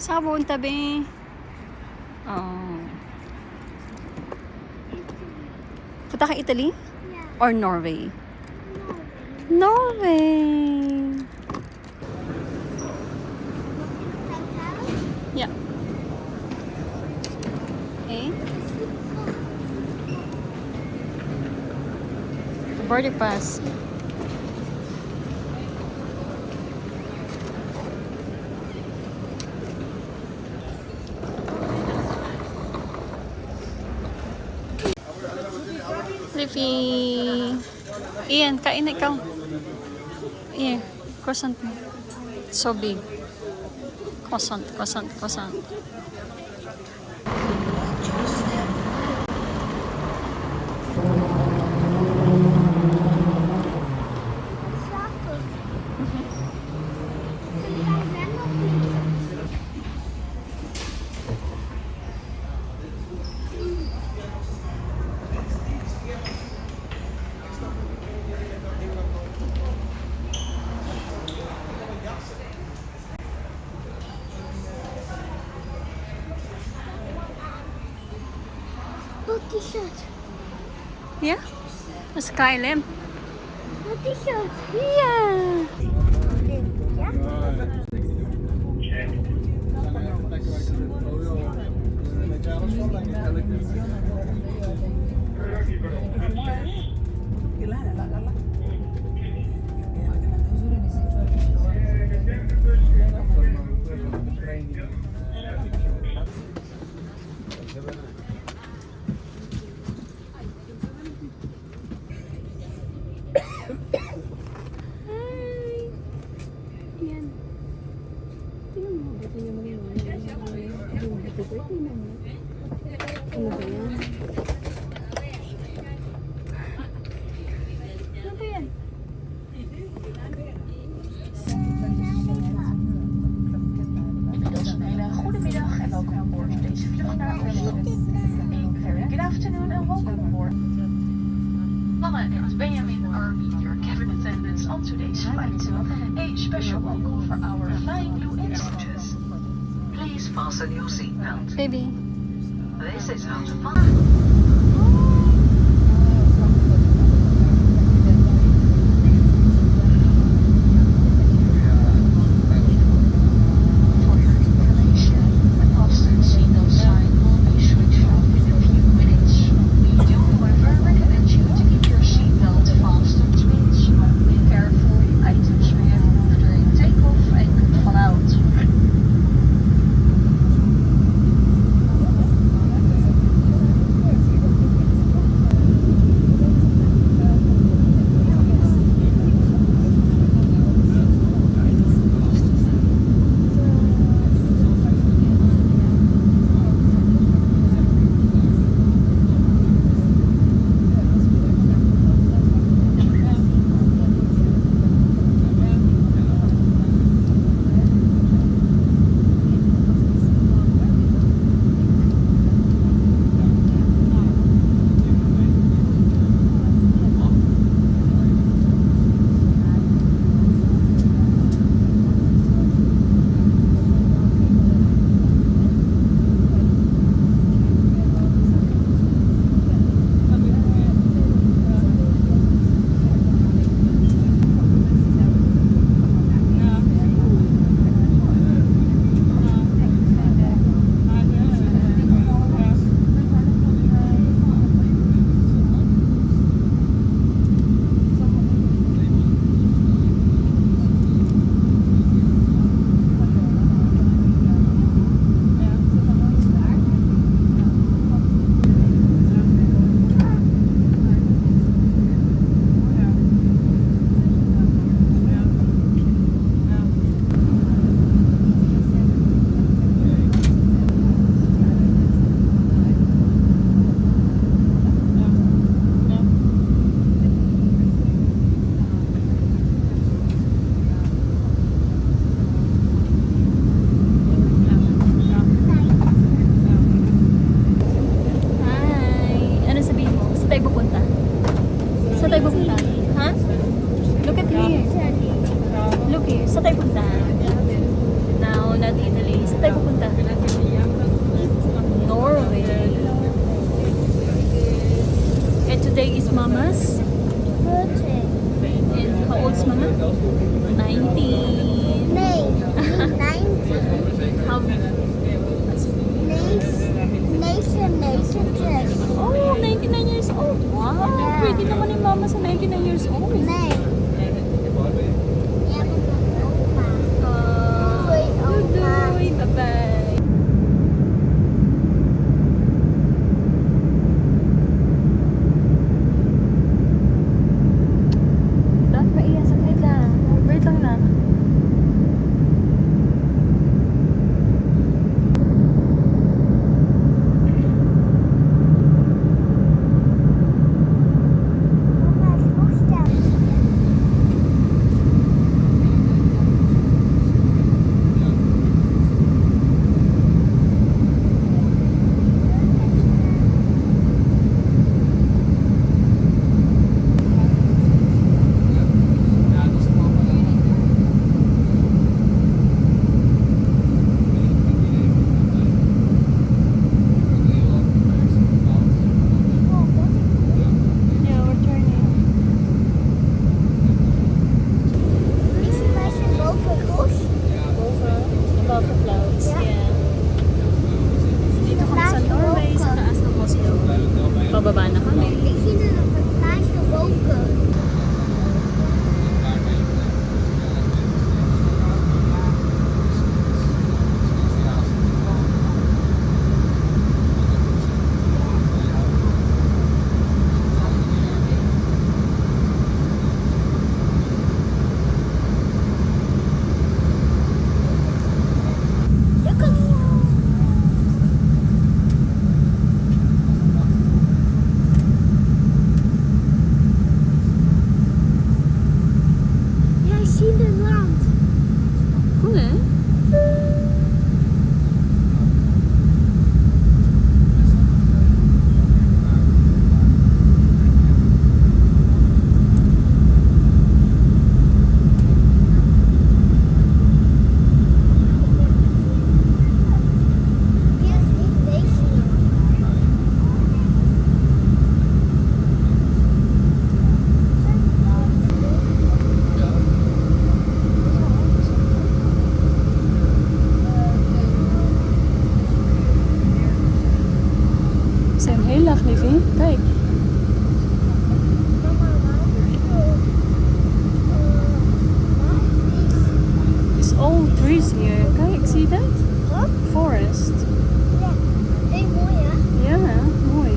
Sabon tabi. Oh. Punta ka Italy? Yeah. Or Norway? Norway. Norway. Yeah. Okay. Boarding pass. Flippy. Ian, kain na ikaw. Ian, croissant mo. So big. Croissant, croissant, croissant. Look, t-shirt. Yeah? Mas KLM. Look, t-shirt. Yeah. Yan. Tingnan mo, ba't niya mag-iwan? Happy birthday naman. Ano ba yan? Ano ba yan? Inmiddels een hele goede middag en welkom aan boord van deze vlucht naar Oslo. A very good afternoon and welcome aboard. Anna and Benjamin are your cabin attendants on today's flight. A special welcome for our flying new instructors. Please fasten your seatbelt. Baby. This is how to fly. For your information, the fasten seatbelt sign will be switched off in a few minutes. We do, however, recommend you to keep your seatbelt fastened, means be careful, items may have moved during takeoff and could fall out. eh. Hier is niet deze. Ze zijn heel laag, liefie. Kijk. It's all trees here. Kijk, zie je dat? Huh? Forest. Ja. Heel mooi hè? Ja, mooi.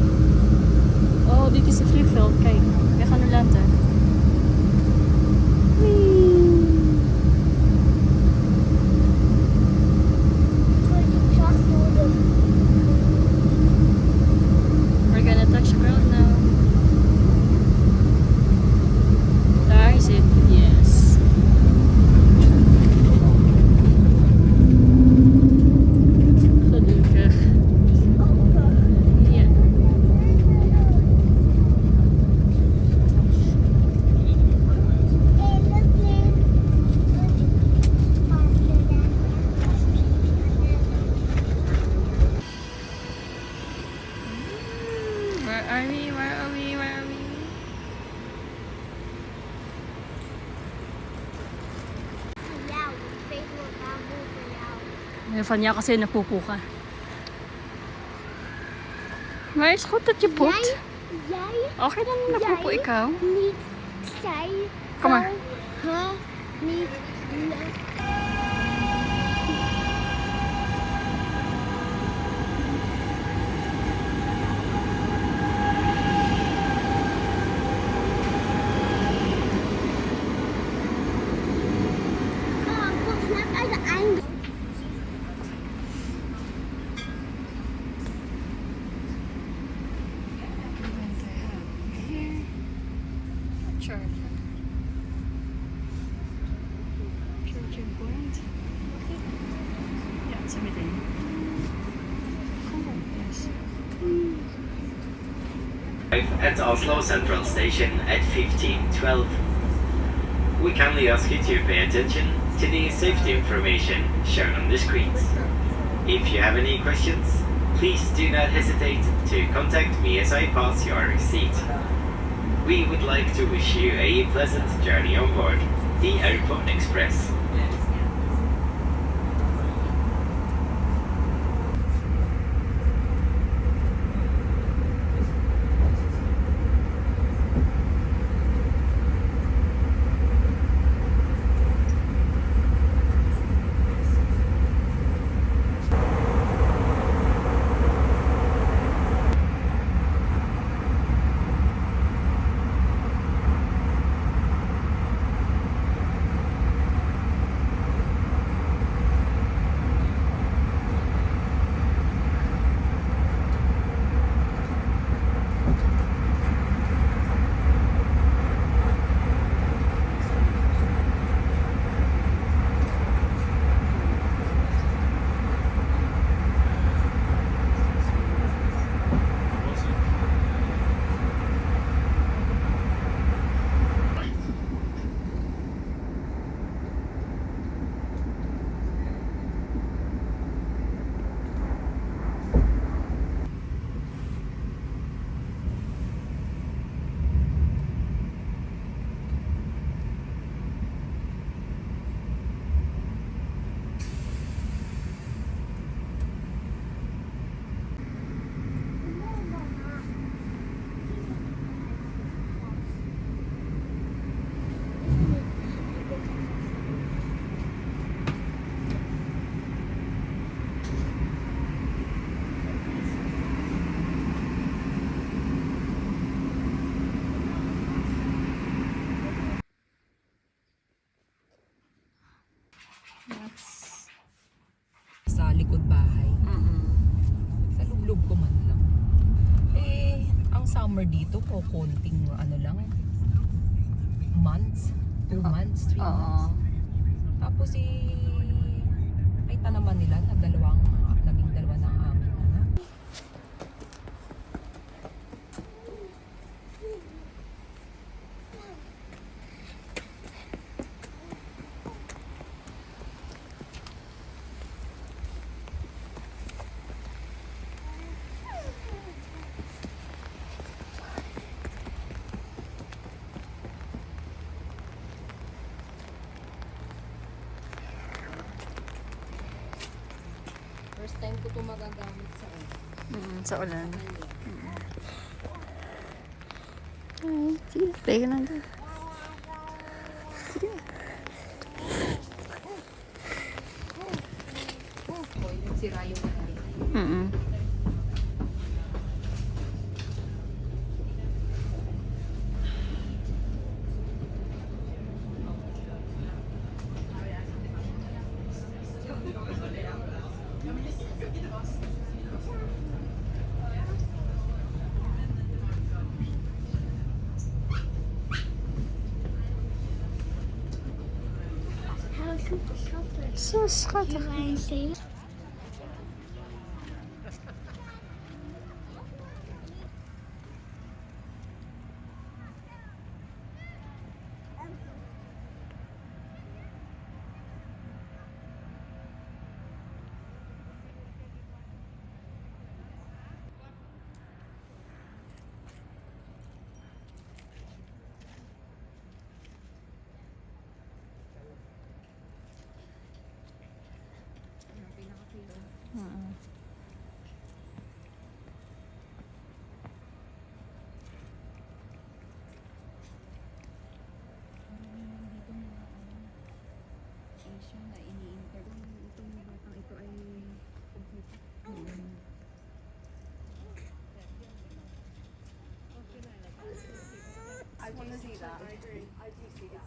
Oh, dit is een vliegveld. Kijk, we gaan nu landen. We're gonna touch ground now. Daar is het. Yes. Gelukkig. Ja. Where are we? Where are we? Where are we? Van jou kasi napupo ka. Maar is goed dat je poept. Jij Okay dan napupo Jij? ikaw. niet, zij, Kom maar. Huh? Niet, volgens mij bij de einde. Charger. Charging point. Ja, zo meteen. Yes. At Oslo Central Station at 15:12. We kindly ask you to pay attention to the safety information shown on the screens. If you have any questions, please do not hesitate to contact me as I pass your seat. We would like to wish you a pleasant journey on board the Airport Express. Sa likod bahay. Sa loob ko man lang. Eh, ang summer dito po, konting ano lang, months, 2 months, 3 months. Tapos Kita naman nila na naging dalawa na ang aming anak. First time ko ito magagamit sa Sa ulan. Ay, sige. Pega lang doon. Sige. Sira yung How super chocolate. So schattig. You want to say? I want to see that. I agree. I do see that.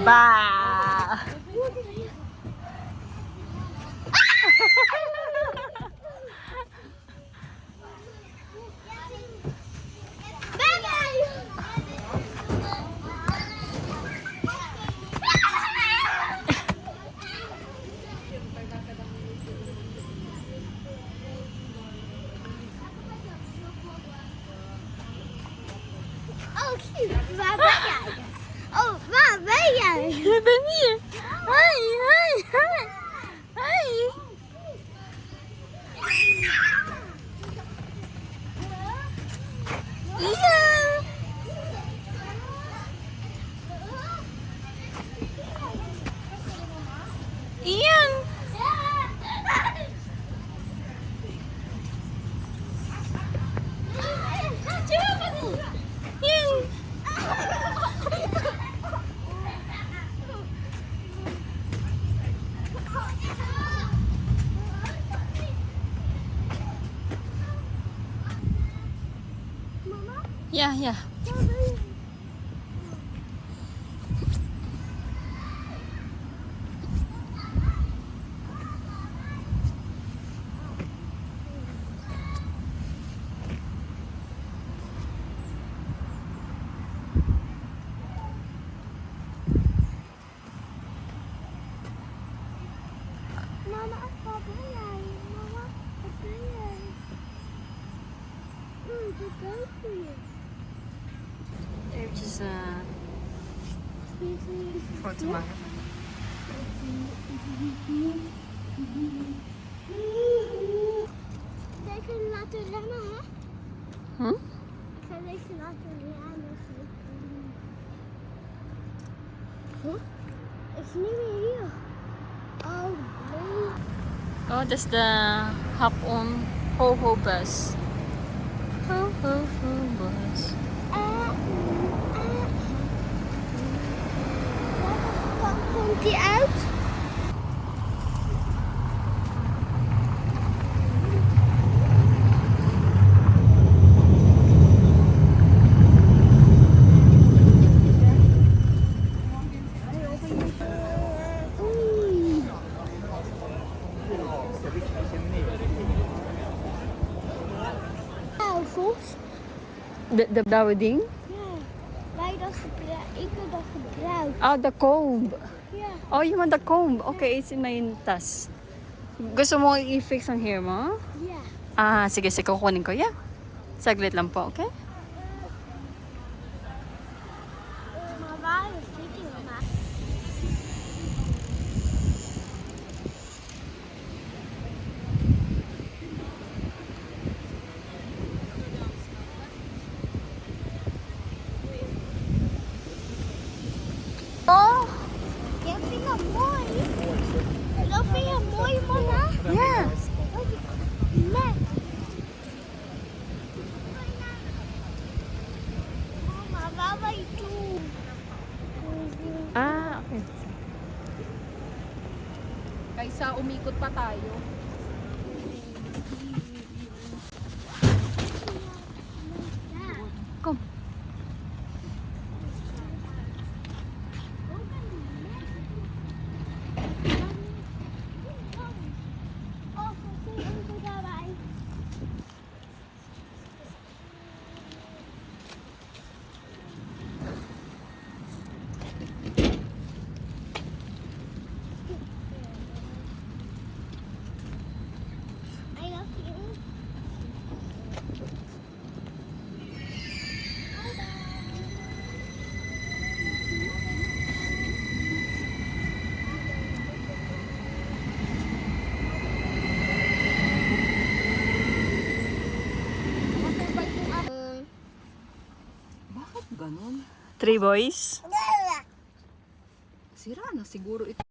Bah! Oh, cute. Waar ben jij? Oh, waar ben jij? Ik ben hier. Hoi, hoi, hoi. Hoi. Ja. Ian. Ian. Ja, ja. Mama, waar ben jij? Mama, waar ben jij? De dood Eventjes foto maken. Kijk, ik ga laten rennen, hè? Hm? Ik ga deze laten rennen. Huh? Het is niet meer hier. Oh, nee. Oh, dat is de hop-on ho-ho bus. Ho-ho-ho bus. Komt die uit? Nou, volgens De blauwe ding? ja, wij dat ik heb dat gebruikt. Oh, the comb. Ja. Oh, you want the comb? Okay, it's in my tas. Gusto mo i-fix ang hair mo? Ja. Ah, sige, sige, kukunin ko. Yeah. Saglit lang po, okay? Maar waar is dit maar? Oh! Ik vind dat mooi. Dat vind je mooi, mama? Yeah. Nee. Mama, waar ben je toe? Ah, okay. Kaysa umikot pa tayo. Kom. Oh, zie je daarbij? I love you. Bakit ganun? 3 boys. Sira na siguro ito.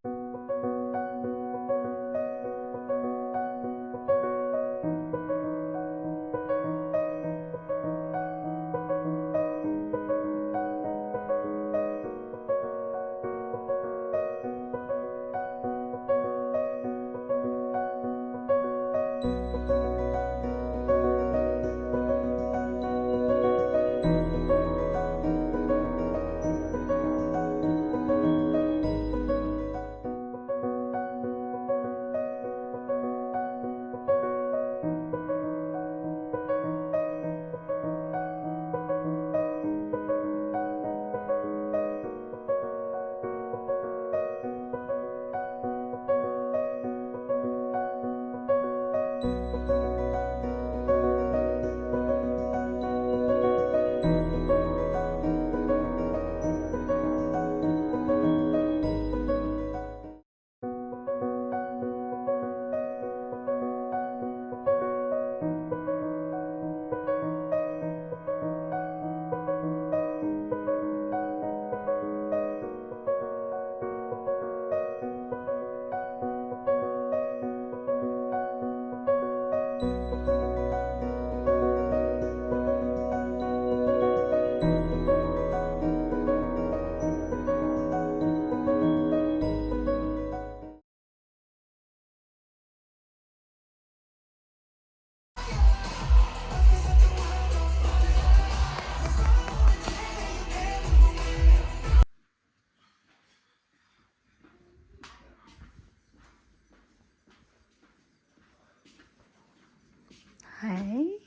Hi.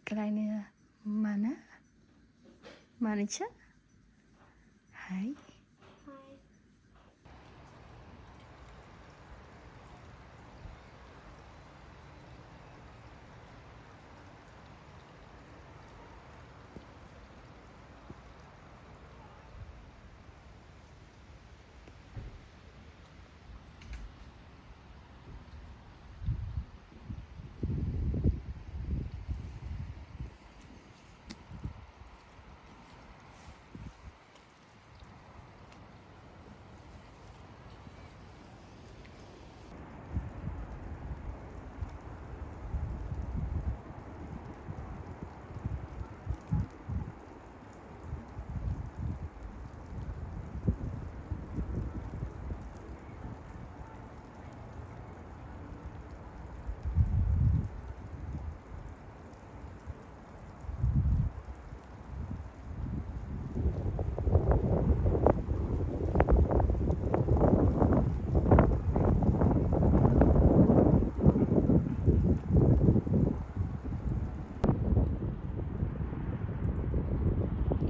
Kleine Manne. Mannetje. Hi. Hi.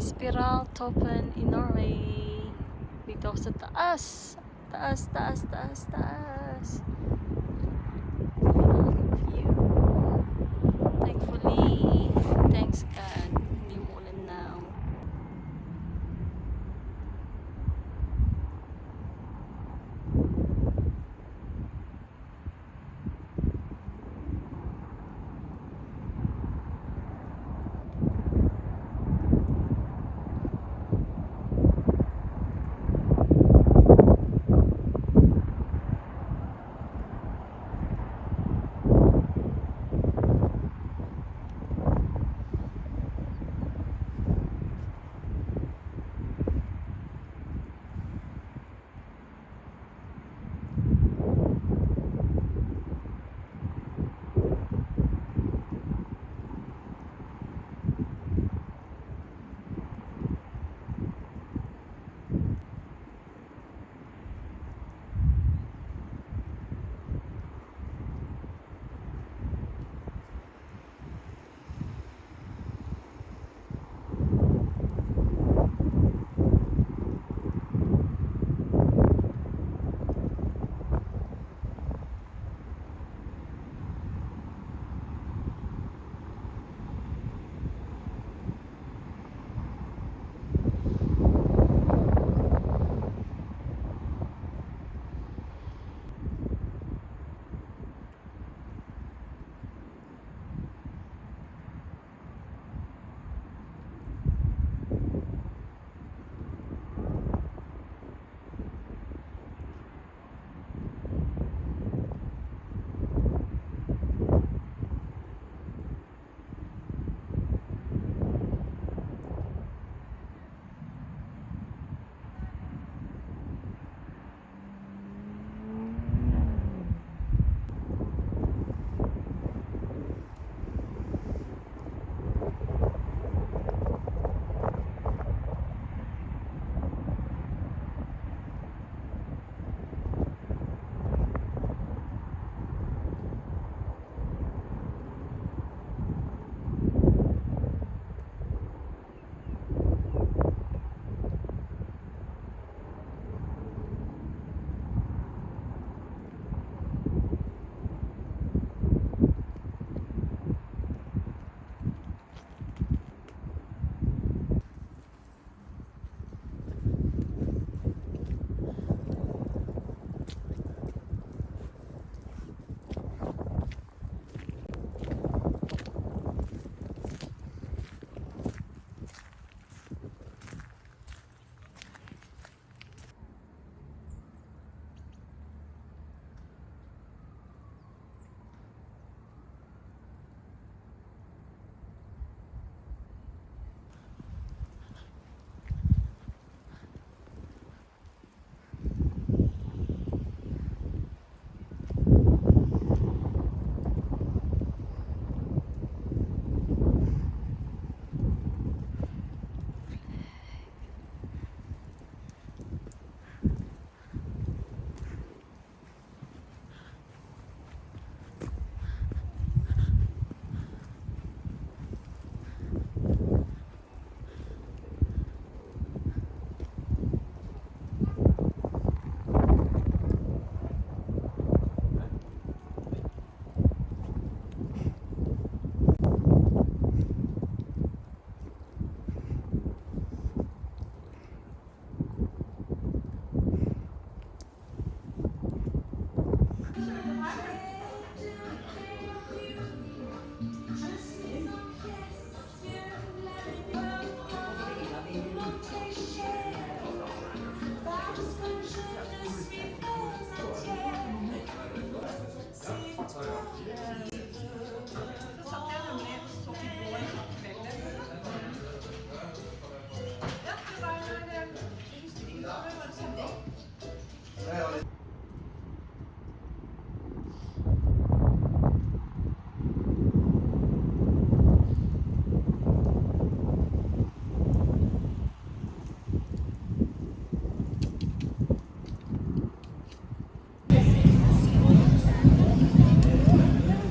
Spiral Toppen in Norway. Dito ako sa taas. Taas, taas, taas, taas. View. Thankfully, thanks God, hindi umulan now.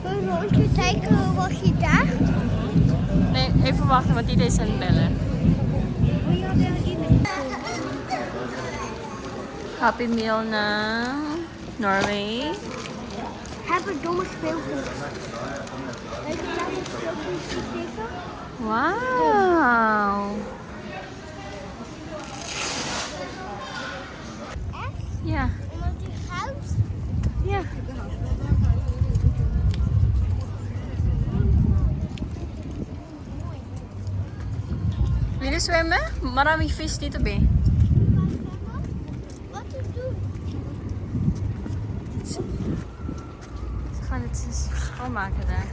We want to take a walkie daar. Nee, even wachten, want die is aan het bellen. Happy Meal na Norway. Hebben domme speelgoed. Weet je daar wat speelgoed gegeven? Wow. Echt? Ja. Omdat die goud? Ja. Wil je zwemmen? Maraming vis dito, be. Wat te doen? Ze gaan het schoonmaken daar.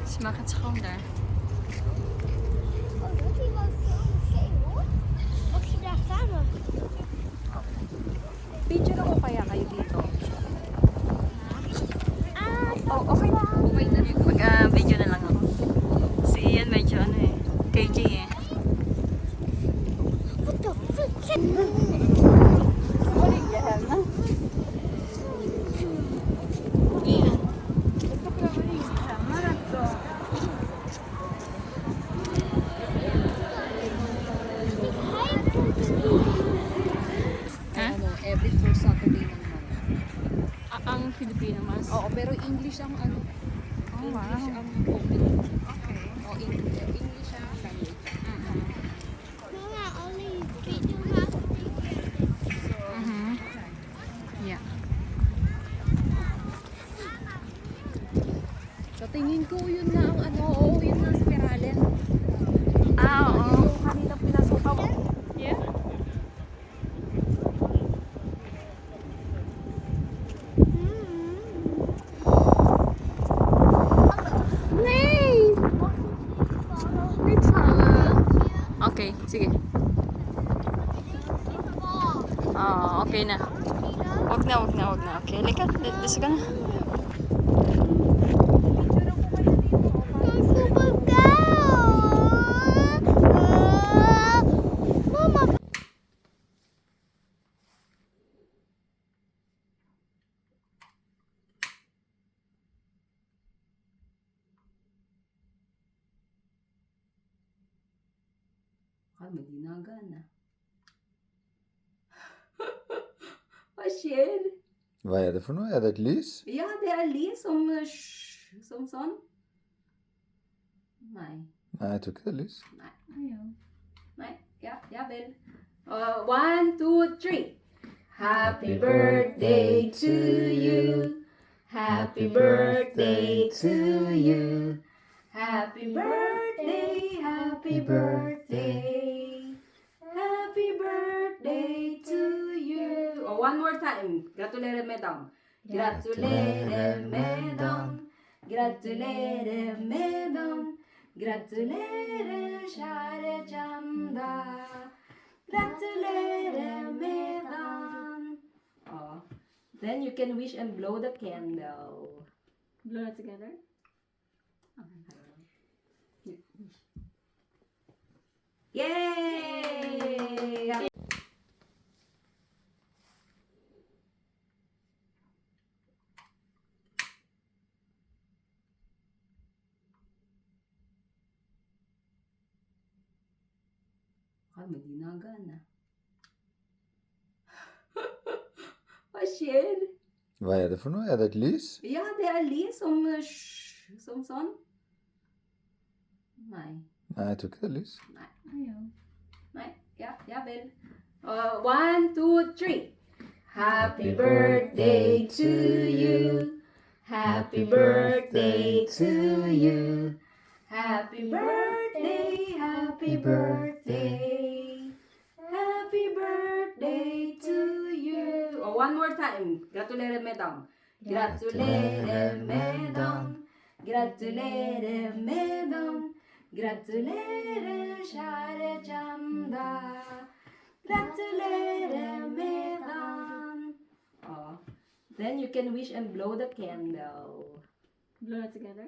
Ze maken het schoon daar. Oh, dat is wel zo oké hoor. Mag je daar samen? Picture ako kaya kayo dito. Oh, okay na. Mag-video na lang ako. Si Ian medyo ano eh. KJ eh. What the fuck? Ian. Ano, every first Saturday ng month. Ang Filipino mas. Oo, pero English ang ano. Oh, English wow. ang opening. Okay. O, English ang language. Mama, only video has Mhm. Yeah. Sa tingin ko, yun nga ang ano, oo, yun nga spiralen. Ah, oo. Yung kanina pinasukan ko. Yeah. Nee! Niet vallen. Okay, sige. Okay na. Wag na. Okay, lika. Let's go na. Mama. Kalma, di na gana. Vad skjer? Vad är det för något? Är det ett lys? Ja, det är lys som sånn. Nei. Nej, jag tycker det är lys. Nei. Ja vel. 1, 2, 3. Happy birthday to you. Happy birthday to you. Happy birthday, happy birthday. Happy birthday to you. Oh, one more time. Gratulerer med dagen. Gratulerer med dagen. Gratulerer med dagen. Gratulerer, kjære Chanda. Gratulerer med dagen. Oh. Then you can wish and blow the candle. Blow it together. Yay! Kalma, di na gana. Vad skjer? Vad är det för något? Är det ett lys? Ja, det är lys som sånn. Nei. Nej, jag tycker det är lys. Nei. Ja vel. 1, 2, 3. Happy birthday to you. Happy birthday to you. Happy birthday, happy birthday. Happy birthday to you. Oh, one more time. Gratulerer med dagen. Gratulerer med dagen. Gratulerer med dagen. Gratulerer, kjære Chanda. Gratulerer. Then you can wish and blow the candle. Blow it together.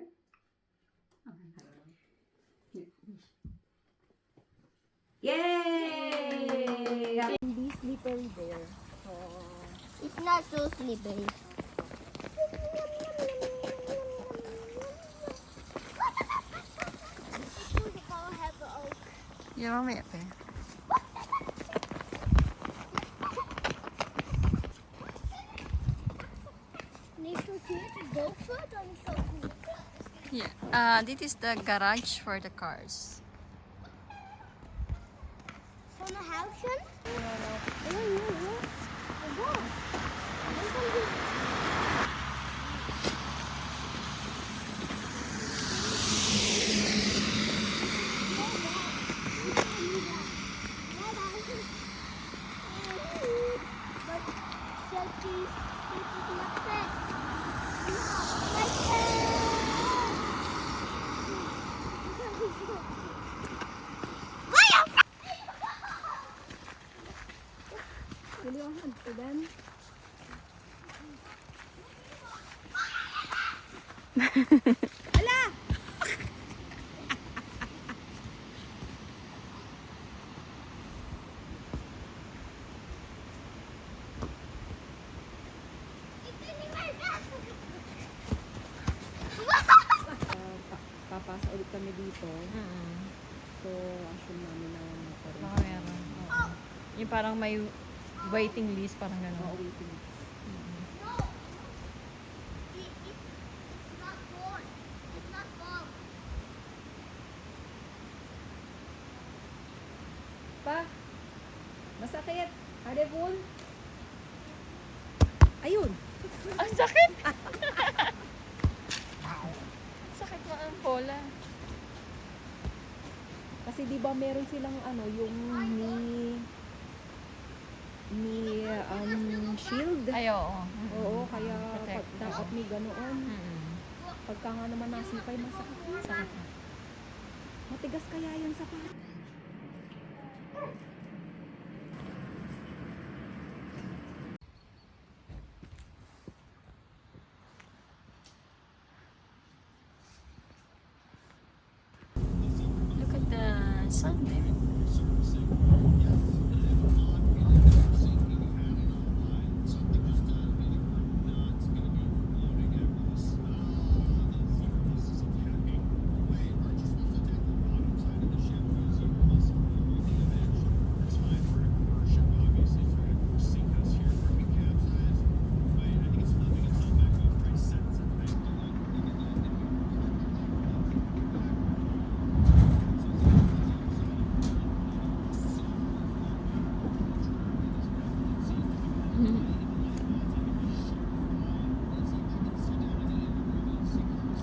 Yay! Be slippery there. It's not so slippery. Yeah, mamaya pa. Yeah. This is the garage for the cars. Van een huisje? Papasa ulit kami dito. So, assume namin na magkaroon. Baka meron. Oo. Yung parang may waiting list, parang gano'n. Oo, waiting. Pa, masakit. Harevon. Ayun. Ang sakit! Sakit mo ang bola. Kasi di ba meron silang ano, yung shield. Ay, oo. Oo, kaya Protect. dapat may ganoon. Mm-mm. Pagka nga naman nasipay, masakit yun. Sakit na. Matigas kaya yan sa paa. Look at the sun there.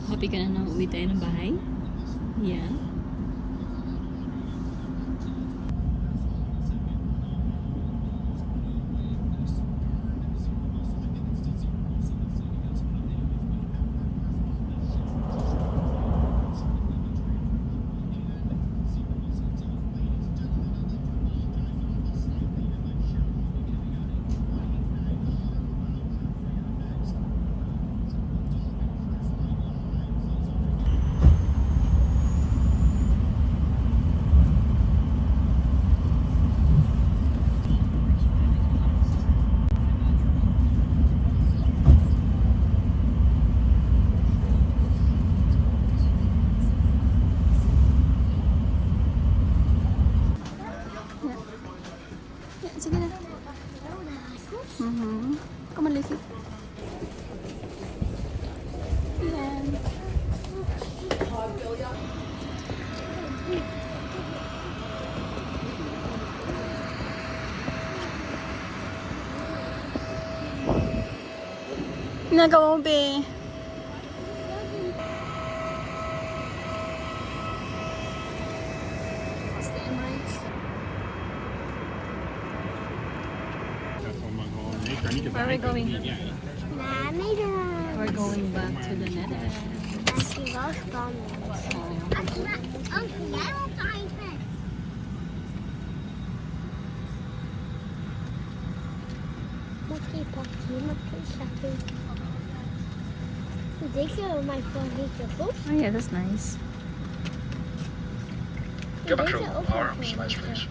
Happy ka na uwi tayo ng bahay? Yeah. Sige na. Come on, Lizzie. Yan. Nagawa mo, be. What's the Emirates? Where are we going? We're going back to the Netherlands. Deze mijn favoriete bos. Oh yeah, that's nice. Deze ook mijn favoriete.